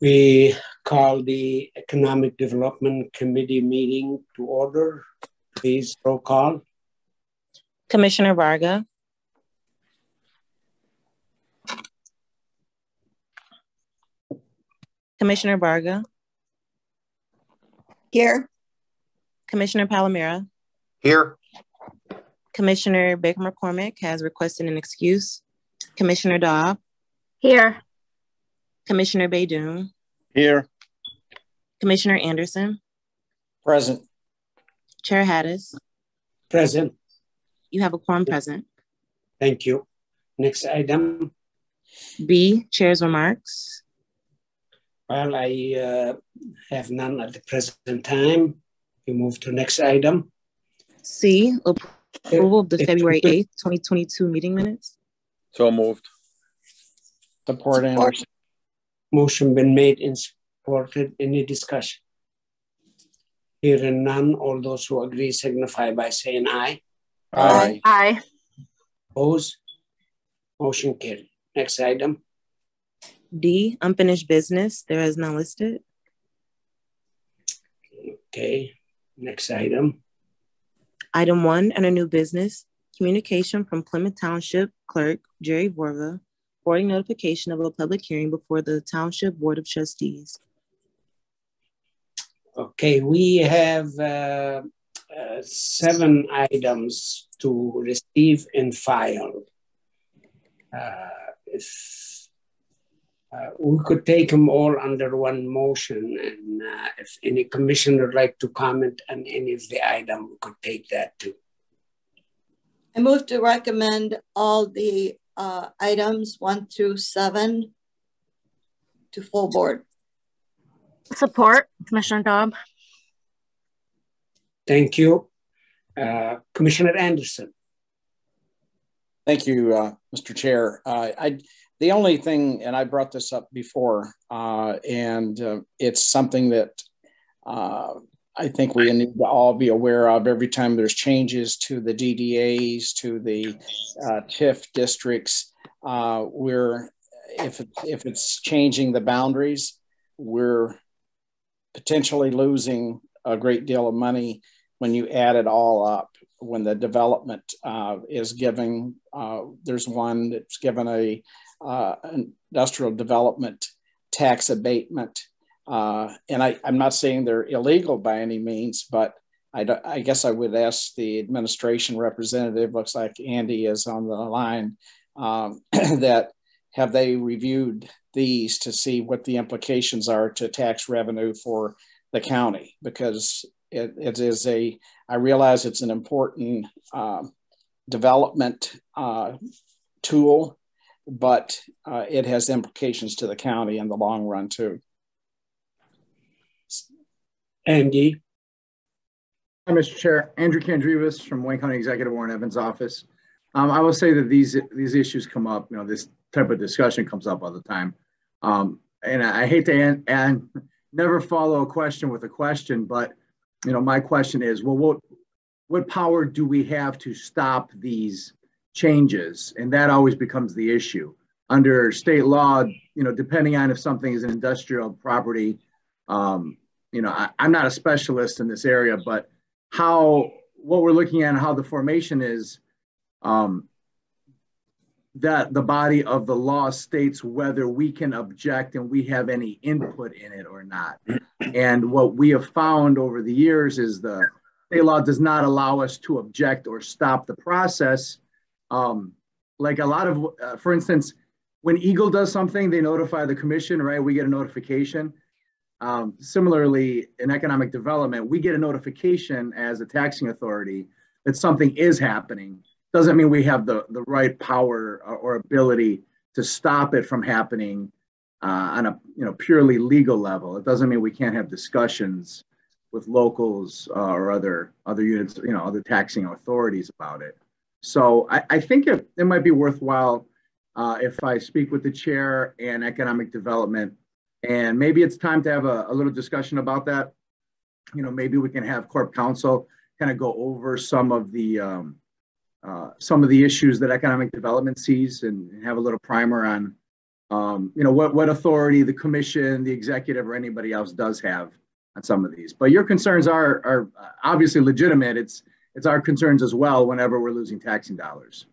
We call the Economic Development Committee meeting to order. Please, roll call. Commissioner Varga. Commissioner Varga. Here. Commissioner Palomera. Here. Commissioner Baker McCormick has requested an excuse. Commissioner Dobb. Here. Commissioner Baydoun. Here. Commissioner Anderson. Present. Chair Hattis. Present. You have a quorum present. Thank you. Next item. B, Chair's remarks. Well, I have none at the present time. We move to next item. C, approval of the February 8th, 2022 meeting minutes. So moved. Support Anderson. Motion been made and supported. Any discussion? Hearing none, all those who agree signify by saying aye. Aye. Aye. Opposed? Motion carried. Next item. D, unfinished business. There is none listed. Okay. Next item. Item 1, under new business, communication from Plymouth Township Clerk Jerry Vorga, forwarding notification of a public hearing before the Township Board of Trustees. Okay, we have 7 items to receive and file. If we could take them all under one motion, and if any commissioner would like to comment on any of the item, we could take that too. I move to recommend all the items 1 through 7 to full board. Support, Commissioner Dobb. Thank you. Commissioner Anderson. Thank you, Mr. Chair. The only thing, and I brought this up before, and it's something that I think we need to all be aware of every time there's changes to the DDAs, to the TIF districts. If it's changing the boundaries, we're potentially losing a great deal of money when you add it all up. When the development is giving, there's one that's given a industrial development tax abatement. And I'm not saying they're illegal by any means, but I guess I would ask the administration representative, looks like Andy is on the line, that have they reviewed these to see what the implications are to tax revenue for the county? Because it is I realize it's an important development tool, but it has implications to the county in the long run too. Andy. Hi, Mr. Chair. Andrew Kandrivas from Wayne County Executive Warren Evans office. I will say that these issues come up, this type of discussion comes up all the time. And I hate to never follow a question with a question, but my question is, well, what power do we have to stop these changes? And that always becomes the issue. Under state law, depending on if something is an industrial property, I'm not a specialist in this area, but what we're looking at and how the formation is, that the body of the law states whether we can object and we have any input in it or not. And what we have found over the years is the state law does not allow us to object or stop the process. Like a lot of, for instance, when Eagle does something, they notify the commission, right? We get a notification. Similarly, in economic development, we get a notification as a taxing authority that something is happening. Doesn't mean we have the right power or ability to stop it from happening on a purely legal level. It doesn't mean we can't have discussions with locals or other units, other taxing authorities about it. So I think it might be worthwhile if I speak with the chair and economic development, and maybe it's time to have a little discussion about that. Maybe we can have Corp Counsel kind of go over some of the issues that economic development sees and have a little primer on what authority the commission, the executive, or anybody else does have on some of these. But your concerns are obviously legitimate. It's our concerns as well whenever we're losing taxing dollars.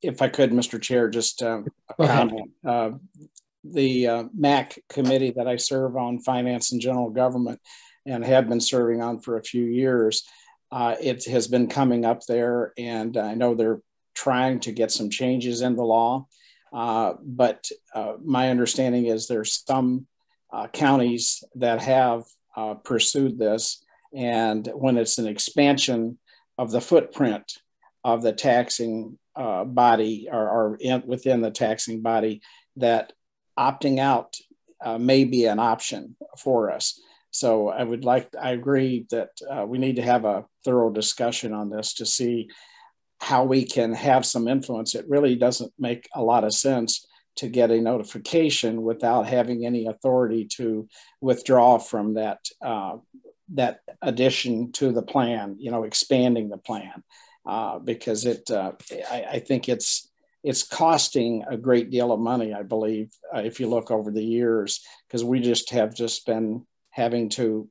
If I could, Mr. Chair, just a comment. The MAC committee that I serve on, Finance and General Government, and have been serving on for a few years, it has been coming up there, and I know they're trying to get some changes in the law. But my understanding is there's some counties that have pursued this, and when it's an expansion of the footprint of the taxing body or within the taxing body, that opting out may be an option for us. So I agree that we need to have a thorough discussion on this to see how we can have some influence. It really doesn't make a lot of sense to get a notification without having any authority to withdraw from that addition to the plan, expanding the plan, because I think it's costing a great deal of money, I believe, if you look over the years, because we have been having to,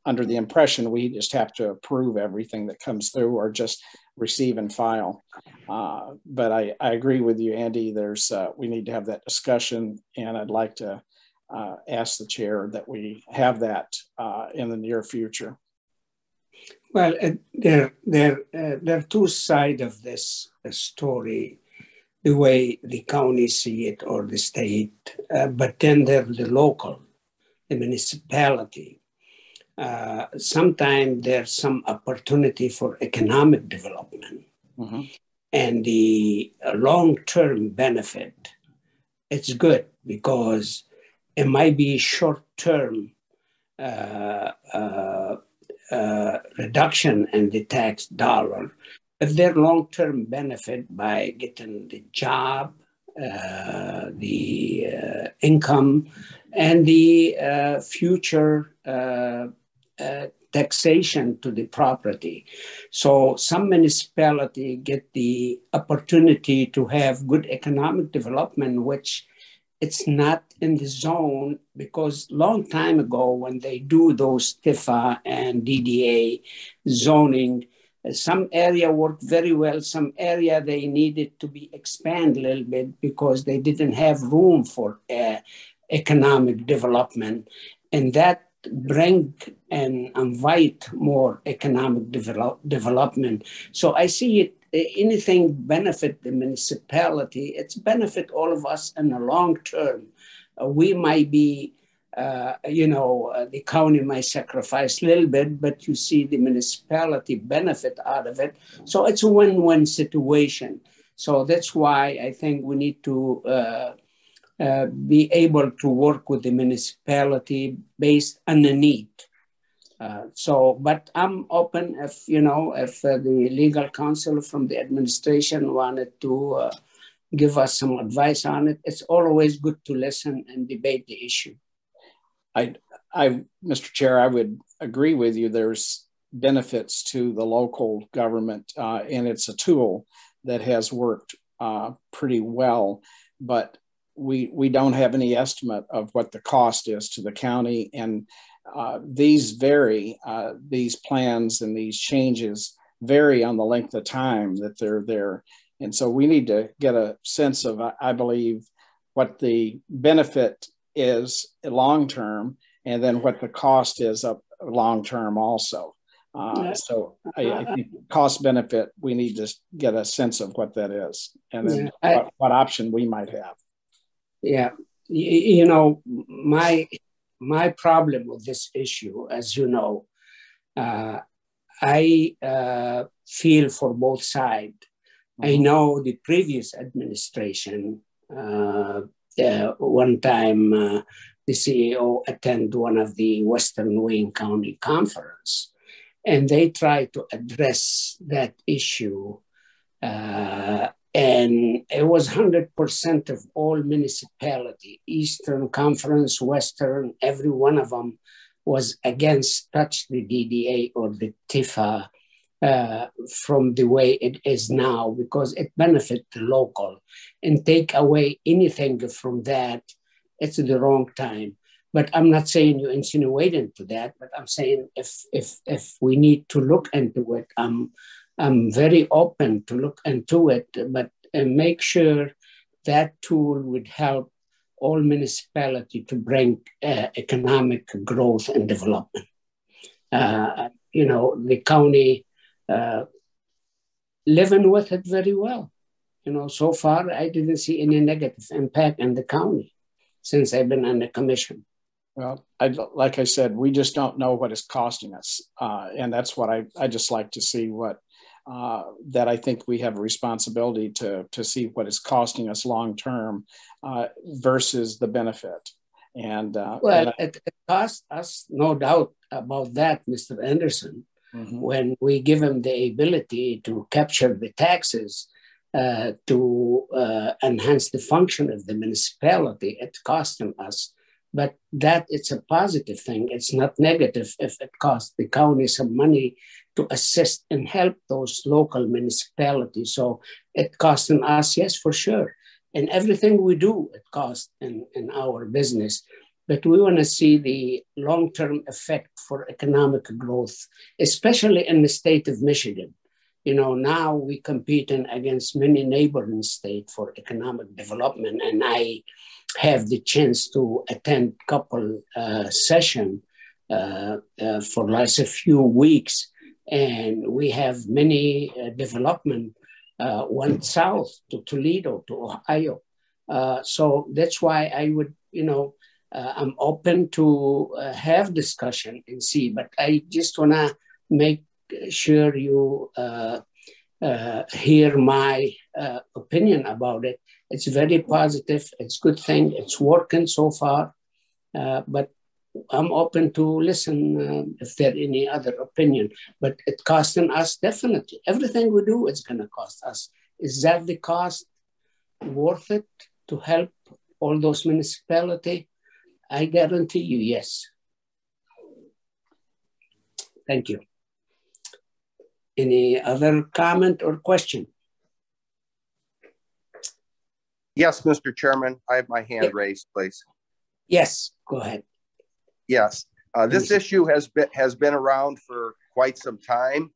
under the impression we just have to approve everything that comes through or just receive and file. But I agree with you, Andy. We need to have that discussion, and I'd like to ask the chair that we have that in the near future. Well, there are two sides of this story, the way the county see it or the state, but then there's the local, the municipality. Sometimes there's some opportunity for economic development, and the long-term benefit, it's good because it might be short-term reduction in the tax dollar, but their long-term benefit by getting the job, the income, and the future taxation to the property. So some municipality get the opportunity to have good economic development, which it's not in the zone, because long time ago when they do those TIFA and DDA zoning, some area worked very well, some area they needed to be expanded a little bit because they didn't have room for economic development. And that bring and invite more economic development. So I see it, anything benefit the municipality, it's benefit all of us in the long term. We might be, the county might sacrifice a little bit, but you see the municipality benefit out of it. So it's a win-win situation. So that's why I think we need to be able to work with the municipality based on the need. But I'm open if the legal counsel from the administration wanted to give us some advice on it. It's always good to listen and debate the issue. Mr. Chair, I would agree with you. There's benefits to the local government, and it's a tool that has worked pretty well, but we don't have any estimate of what the cost is to the county, and these vary. These plans and these changes vary on the length of time that they're there, and so we need to get a sense of, I believe, what the benefit is long term, and then what the cost is up long term also. So I think cost benefit, we need to get a sense of what that is, and then what option we might have. Yeah, my problem with this issue, as you know, I feel for both sides. I know the previous administration, one time the CEO attended one of the Western Wayne County Conference, and they tried to address that issue. And it was 100% of all municipality, Eastern Conference, Western, every one of them was against touch the DDA or the TIFA from the way it is now, because it benefits the local. And take away anything from that, it's the wrong time. But I'm not saying you insinuate into that, but I'm saying if we need to look into it, I'm very open to look into it, but make sure that tool would help all municipalities to bring economic growth and development. The county living with it very well. So far, I didn't see any negative impact in the county since I've been on the commission. Well, like I said, we just don't know what it's costing us. And that's what I just like to see that I think we have a responsibility to see what it's costing us long-term versus the benefit. And it costs us, no doubt about that, Mr. Anderson. Mm-hmm. When we give them the ability to capture the taxes to enhance the function of the municipality, it costs them us. But that it's a positive thing. It's not negative if it costs the county some money to assist and help those local municipalities. So it costs us, yes, for sure. And everything we do, it costs in our business. But we want to see the long-term effect for economic growth, especially in the state of Michigan. Now we competing against many neighboring states for economic development, and I have the chance to attend a couple sessions for like a few weeks, and we have many development went south to Toledo, to Ohio. So that's why I would, I'm open to have discussion and see, but I just want to make sure you hear my opinion about it. It's very positive. It's a good thing. It's working so far, but I'm open to listen if there any other opinion. But it costing us definitely. Everything we do, it's going to cost us. Is that the cost worth it to help all those municipalities? I guarantee you, yes. Thank you. Any other comment or question? Yes, Mr. Chairman, I have my hand raised, please. Yes, go ahead. Yes, this issue has been around for quite some time.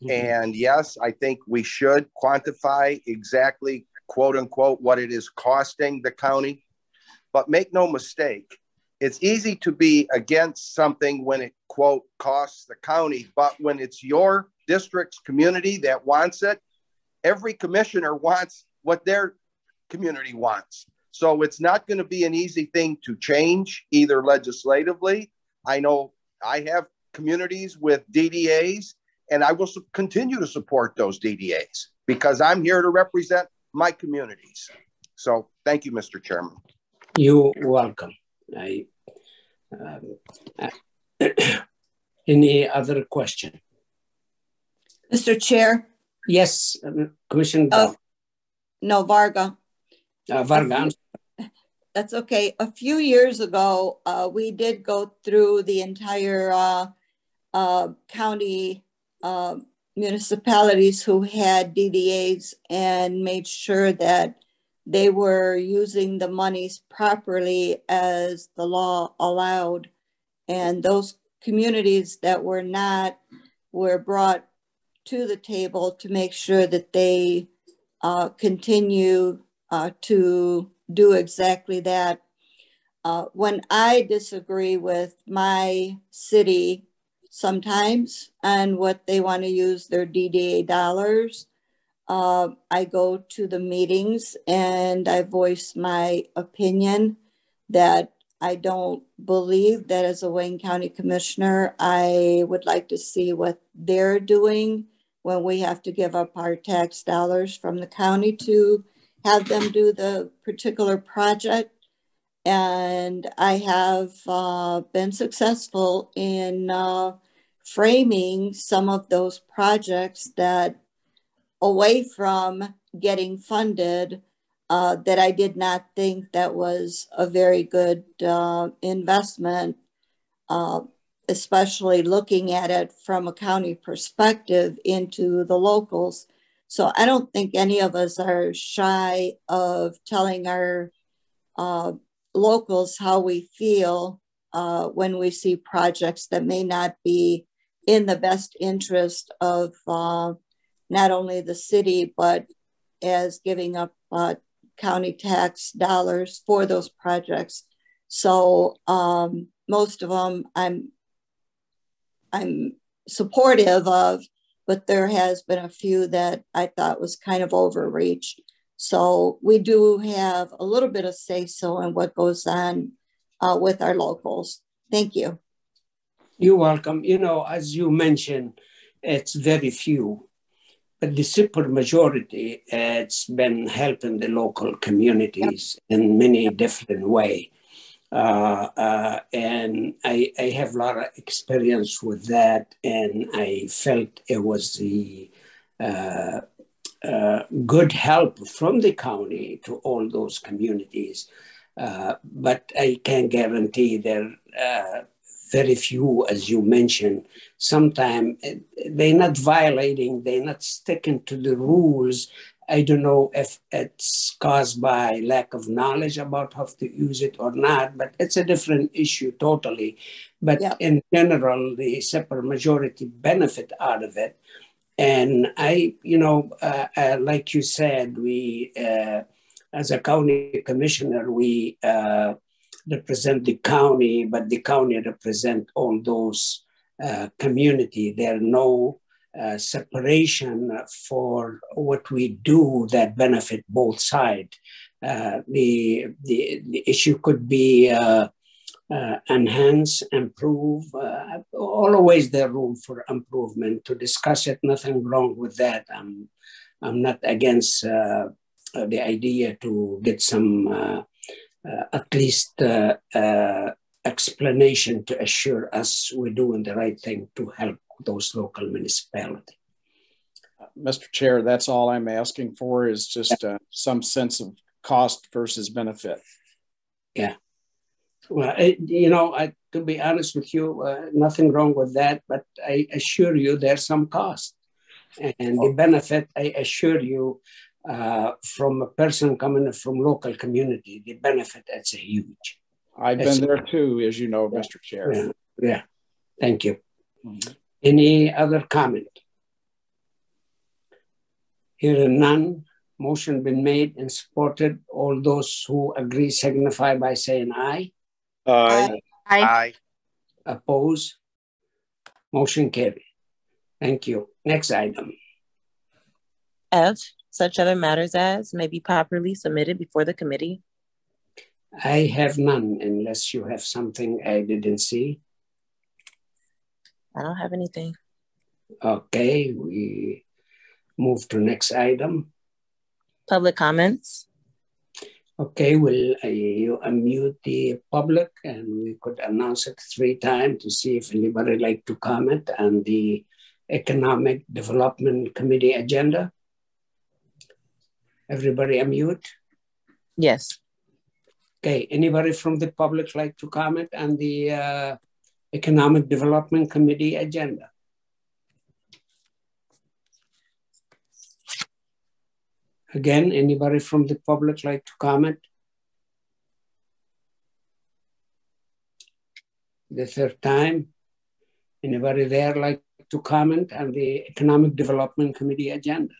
Mm-hmm. And yes, I think we should quantify exactly, quote unquote, what it is costing the county. But make no mistake, it's easy to be against something when it, quote, costs the county. But when it's your district's community that wants it, every commissioner wants what their community wants. So it's not going to be an easy thing to change, either legislatively. I know I have communities with DDAs, and I will continue to support those DDAs because I'm here to represent my communities. So thank you, Mr. Chairman. You're welcome. Any other question? Mr. Chair? Yes, Commissioner. No, Varga. Varga. That's okay. A few years ago, we did go through the entire county municipalities who had DDAs and made sure that they were using the monies properly as the law allowed. And those communities that were not were brought to the table to make sure that they continue to do exactly that. When I disagree with my city sometimes on what they want to use their DDA dollars, I go to the meetings and I voice my opinion that I don't believe that as a Wayne County Commissioner, I would like to see what they're doing when we have to give up our tax dollars from the county to have them do the particular project. And I have been successful in framing some of those projects that away from getting funded that I did not think that was a very good investment especially looking at it from a county perspective into the locals. So I don't think any of us are shy of telling our locals how we feel when we see projects that may not be in the best interest of not only the city, but as giving up county tax dollars for those projects. So most of them I'm supportive of, but there has been a few that I thought was kind of overreach. So we do have a little bit of say-so in what goes on with our locals. Thank you. You're welcome. You know, as you mentioned, it's very few, but the super majority, it's been helping the local communities in many different ways. And I have a lot of experience with that, and I felt it was the good help from the county to all those communities. But I can guarantee there very few, as you mentioned. Sometimes they're not violating, they're not sticking to the rules. I don't know if it's caused by lack of knowledge about how to use it or not, but it's a different issue totally. But in general, the super majority benefit out of it. And I, you know, like you said, we, as a county commissioner, we represent the county, but the county represent all those community. There are no separation for what we do that benefit both sides. The issue could be enhance, improve. Always there room for improvement to discuss it. Nothing wrong with that. I'm not against the idea to get some at least explanation to assure us we're doing the right thing to help those local municipalities. Mr. Chair, that's all I'm asking for is just some sense of cost versus benefit. Yeah. Well, you know, to be honest with you, nothing wrong with that, but I assure you there's some cost. And the benefit, I assure you, from a person coming from local community, the benefit, that's a huge. I've been there too, as you know, Mr. Chair. Yeah. Thank you. Mm-hmm. Any other comment? Hearing none, motion been made and supported. All those who agree signify by saying aye. Aye. Aye. Aye. Oppose? Motion carried. Thank you. Next item. F, such other matters as may be properly submitted before the committee. I have none unless you have something I didn't see. I don't have anything. Okay, we move to next item. Public comments. Okay, will you unmute the public and we could announce it 3 times to see if anybody like to comment on the Economic Development Committee agenda? Everybody unmute? Yes. Okay, anybody from the public like to comment on the Economic Development Committee agenda? Again, anybody from the public like to comment? The 3rd time. Anybody there like to comment on the Economic Development Committee agenda?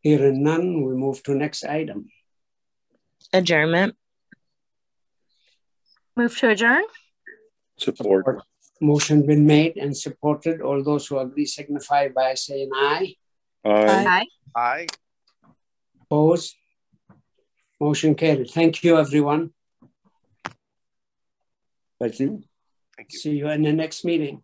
Hearing none, we move to next item. Adjournment. Move to adjourn. Support. Motion been made and supported. All those who agree signify by saying aye. Aye. Aye. Aye. Opposed? Motion carried. Thank you, everyone. Thank you. Thank you. See you in the next meeting.